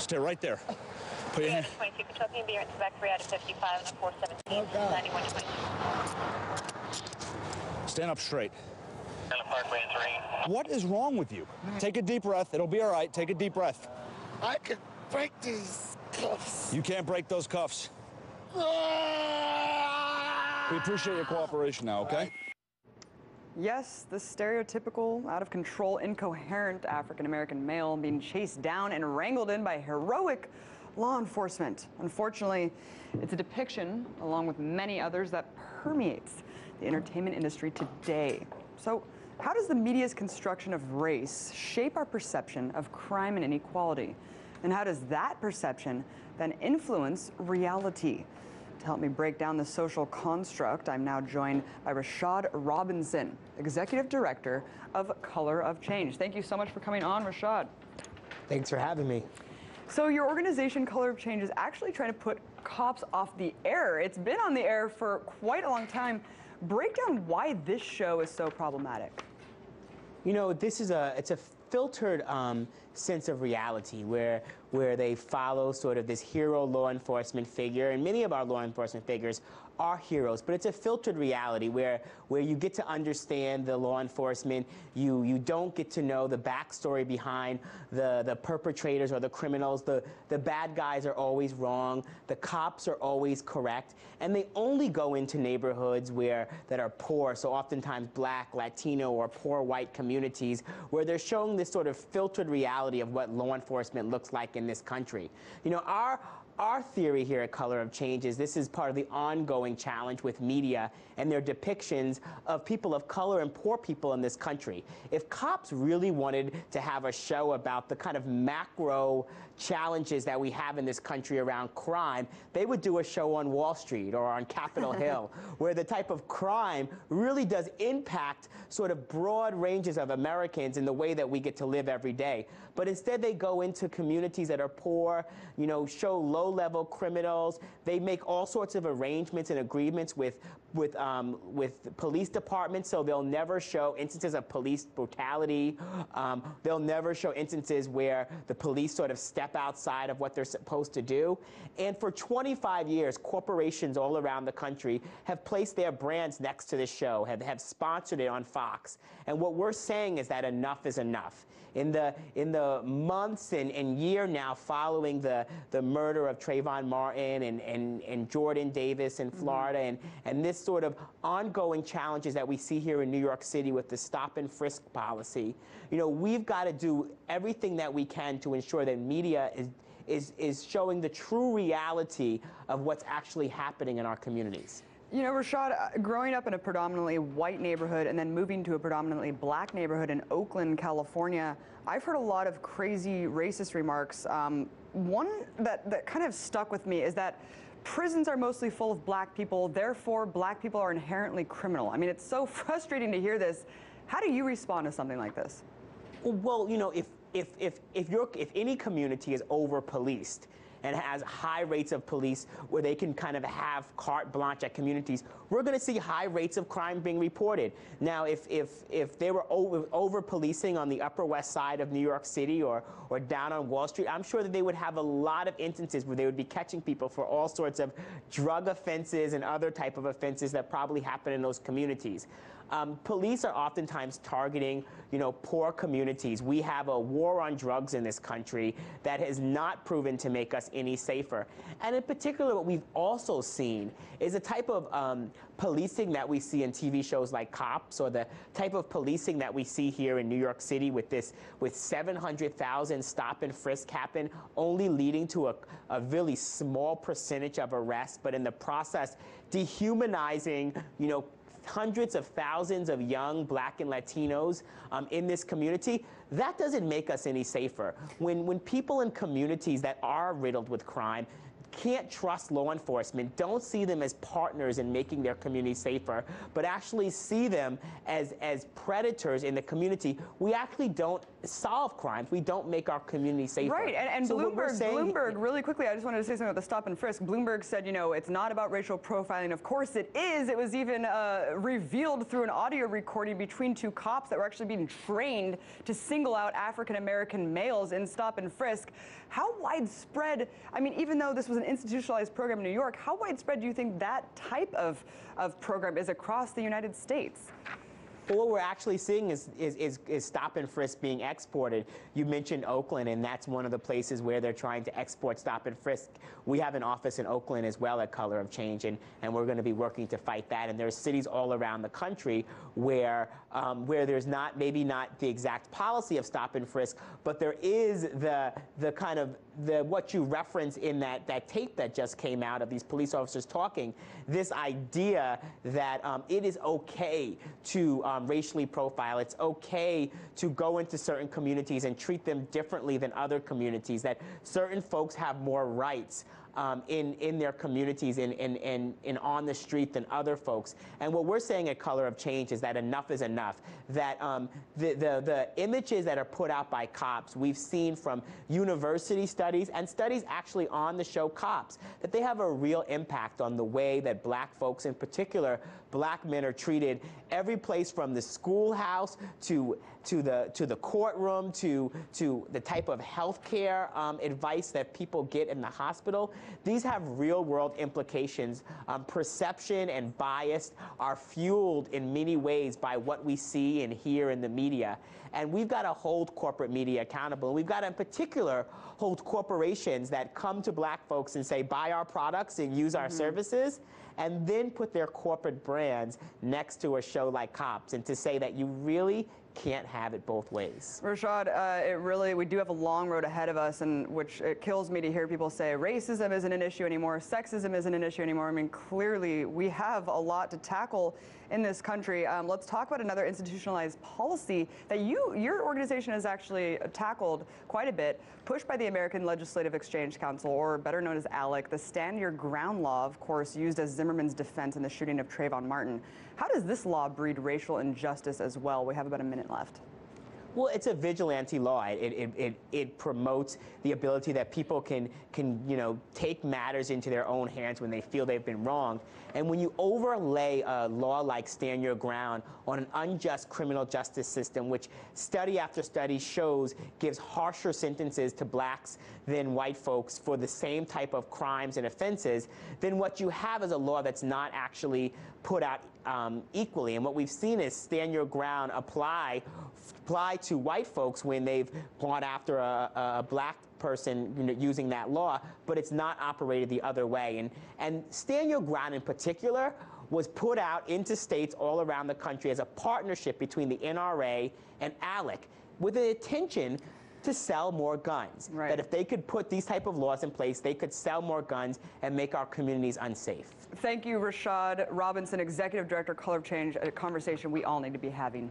Stay right there. Put your hand. 22, Kentucky and Beer, back 3 out of 55 and 417, 9122. Stand up straight. Parkway and 3. What is wrong with you? Take a deep breath. It'll be all right. Take a deep breath. I could break these cuffs. You can't break those cuffs. We appreciate your cooperation now, okay? Yes, the stereotypical, out-of-control, incoherent African-American male being chased down and wrangled in by heroic law enforcement. Unfortunately, it's a depiction, along with many others, that permeates the entertainment industry today. So, how does the media's construction of race shape our perception of crime and inequality? And how does that perception then influence reality? To help me break down the social construct, I'm now joined by Rashad Robinson, Executive Director of ColorofChange. Thank you so much for coming on, Rashad. Thanks for having me. So your organization, ColorofChange, is actually trying to put cops off the air. It's been on the air for quite a long time. Break down why this show is so problematic. You know, it's a filtered sense of reality where they follow sort of this hero law enforcement figure, and many of our law enforcement figures are heroes, but it's a filtered reality where you get to understand the law enforcement, you don't get to know the backstory behind the perpetrators or the criminals. The bad guys are always wrong, the cops are always correct, and they only go into neighborhoods that are poor, so oftentimes Black, Latino, or poor white communities, where they're showing this sort of filtered reality of what law enforcement looks like in this country. You know, our theory here at ColorofChange is this is part of the ongoing challenge with media and their depictions of people of color and poor people in this country. If cops really wanted to have a show about the kind of macro challenges that we have in this country around crime, they would do a show on Wall Street or on Capitol Hill, where the type of crime really does impact sort of broad ranges of Americans in the way that we get to live every day. But instead they go into communities that are poor, you know, show low-level criminals. They make all sorts of arrangements and agreements with police departments, so they'll never show instances of police brutality. They'll never show instances where the police sort of step outside of what they're supposed to do. And for 25 years, corporations all around the country have placed their brands next to this show, have sponsored it on Fox. And what we're saying is that enough is enough. In the months and year now following the murder of Trayvon Martin and Jordan Davis in Florida, and this sort of ongoing challenges that we see here in New York City with the stop and frisk policy, you know, we've got to do everything that we can to ensure that media is showing the true reality of what's actually happening in our communities. You know, Rashad, growing up in a predominantly white neighborhood and then moving to a predominantly Black neighborhood in Oakland, California, I've heard a lot of crazy racist remarks. One that kind of stuck with me is that prisons are mostly full of Black people, therefore Black people are inherently criminal. I mean, it's so frustrating to hear this. How do you respond to something like this? Well, you know, if any community is over-policed and has high rates of police where they can kind of have carte blanche at communities, we're going to see high rates of crime being reported. Now, if they were over-policing on the Upper West Side of New York City or down on Wall Street, I'm sure that they would have a lot of instances where they would be catching people for all sorts of drug offenses and other type of offenses that probably happen in those communities. Police are oftentimes targeting, you know, poor communities. We have a war on drugs in this country that has not proven to make us any safer. And in particular, what we've also seen is a type of policing that we see in TV shows like Cops, or the type of policing that we see here in New York City with 700,000 stop and frisk happen, only leading to a really small percentage of arrests, but in the process dehumanizing, you know, hundreds of thousands of young Black and Latinos in this community. That doesn't make us any safer. When people in communities that are riddled with crime can't trust law enforcement, don't see them as partners in making their community safer, but actually see them as predators in the community, we actually don't solve crimes. We don't make our community safer. Right, and so Bloomberg, really quickly, I just wanted to say something about the stop and frisk. Bloomberg said, you know, it's not about racial profiling. Of course it is. It was even revealed through an audio recording between two cops that were actually being trained to single out African-American males in stop and frisk. How widespread, I mean, even though this was an institutionalized program in New York, how widespread do you think that type of program is across the United States? Well, what we're actually seeing is stop and frisk being exported. You mentioned Oakland, and that's one of the places where they're trying to export stop and frisk. We have an office in Oakland as well at Color of Change, and we're going to be working to fight that. And there's cities all around the country where there's maybe not the exact policy of stop and frisk, but there is the kind of what you reference in that tape that just came out of these police officers talking, this idea that it is okay to racially profile. It's okay to go into certain communities and treat them differently than other communities, that certain folks have more rights in their communities and on the street than other folks. And what we're saying at Color of Change is that enough is enough, that the images that are put out by cops, we've seen from university studies and studies actually on the show Cops, that they have a real impact on the way that black folks, in particular black men, are treated every place from the schoolhouse to the courtroom to the type of health care advice that people get in the hospital. These have real-world implications. Perception and bias are fueled in many ways by what we see and hear in the media. And we've got to hold corporate media accountable. We've got to, in particular, hold corporations that come to black folks and say, buy our products and use our services, and then put their corporate brands next to a show like Cops, and to say that you really can't have it both ways. Rashad, we do have a long road ahead of us, and which it kills me to hear people say racism isn't an issue anymore, sexism isn't an issue anymore. I mean, clearly we have a lot to tackle in this country. Let's talk about another institutionalized policy that your organization has actually tackled quite a bit, pushed by the American Legislative Exchange Council, or better known as ALEC, the Stand Your Ground law, of course, used as Zimmerman's defense in the shooting of Trayvon Martin. How does this law breed racial injustice as well? We have about a minute left. Well, it's a vigilante law. It promotes the ability that people can take matters into their own hands when they feel they've been wronged. And when you overlay a law like Stand Your Ground on an unjust criminal justice system, which study after study shows gives harsher sentences to blacks than white folks for the same type of crimes and offenses, then what you have is a law that's not actually put out equally. And what we've seen is Stand Your Ground apply to white folks when they've gone after a black person using that law, but it's not operated the other way. And Stand Your Ground in particular was put out into states all around the country as a partnership between the NRA and ALEC with the intention to sell more guns. Right. That if they could put these type of laws in place, they could sell more guns and make our communities unsafe. Thank you, Rashad Robinson, Executive Director, Color of Change, a conversation we all need to be having.